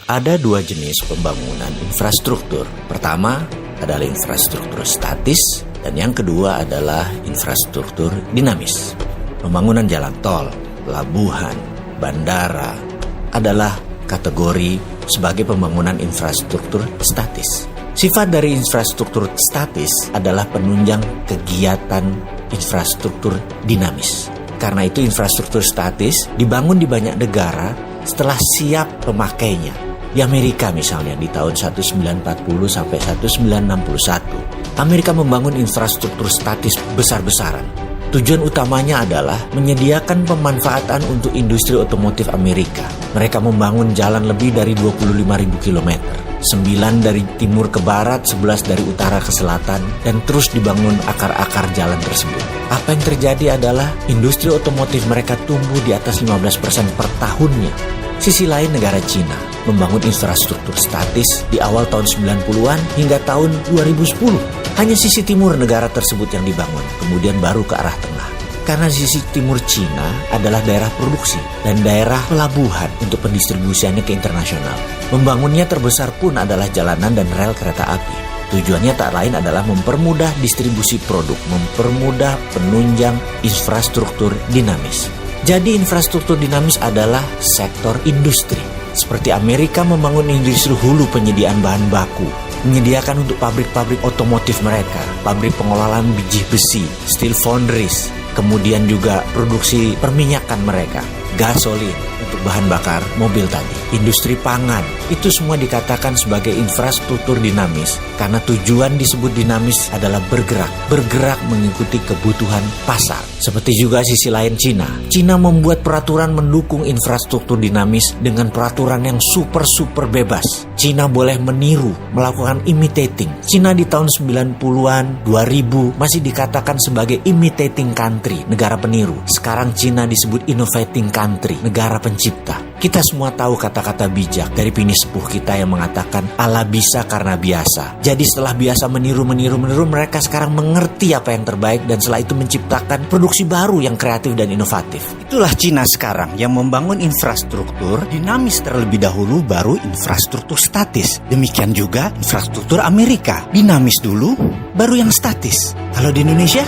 Ada dua jenis pembangunan infrastruktur. Pertama adalah infrastruktur statis, dan yang kedua adalah infrastruktur dinamis. Pembangunan jalan tol, pelabuhan, bandara adalah kategori sebagai pembangunan infrastruktur statis. Sifat dari infrastruktur statis adalah penunjang kegiatan infrastruktur dinamis. Karena itu infrastruktur statis dibangun di banyak negara setelah siap pemakainya. Di Amerika misalnya di tahun 1940 sampai 1961, Amerika membangun infrastruktur statis besar-besaran. Tujuan utamanya adalah menyediakan pemanfaatan untuk industri otomotif Amerika. Mereka membangun jalan lebih dari 25.000 km, 9 dari timur ke barat, 11 dari utara ke selatan, dan terus dibangun akar-akar jalan tersebut. Apa yang terjadi adalah industri otomotif mereka tumbuh di atas 15% per tahunnya. Sisi lain negara Cina membangun infrastruktur statis di awal tahun 90-an hingga tahun 2010. Hanya sisi timur negara tersebut yang dibangun, kemudian baru ke arah tengah. Karena sisi timur Cina adalah daerah produksi dan daerah pelabuhan untuk pendistribusiannya ke internasional. Membangunnya terbesar pun adalah jalanan dan rel kereta api. Tujuannya tak lain adalah mempermudah distribusi produk, mempermudah penunjang infrastruktur dinamis. Jadi infrastruktur dinamis adalah sektor industri. Seperti Amerika membangun industri hulu penyediaan bahan baku, menyediakan untuk pabrik-pabrik otomotif mereka, pabrik pengolahan biji besi, steel foundries, kemudian juga produksi perminyakan mereka, gasolin untuk bahan bakar mobil tadi, industri pangan, itu semua dikatakan sebagai infrastruktur dinamis karena tujuan disebut dinamis adalah bergerak mengikuti kebutuhan pasar. Seperti juga sisi lain Cina membuat peraturan mendukung infrastruktur dinamis dengan peraturan yang super bebas. Cina boleh meniru, melakukan imitating. Cina di tahun 90-an, 2000 masih dikatakan sebagai imitating country, negara peniru. Sekarang Cina disebut innovating country, negara pencipta. Kita semua tahu kata-kata bijak dari bini sepuh kita yang mengatakan Allah bisa karena biasa. Jadi setelah biasa meniru, mereka sekarang mengerti apa yang terbaik dan setelah itu menciptakan produksi baru yang kreatif dan inovatif. Itulah Cina sekarang yang membangun infrastruktur dinamis terlebih dahulu, baru infrastruktur statis. Demikian juga infrastruktur Amerika, dinamis dulu, baru yang statis. Kalau di Indonesia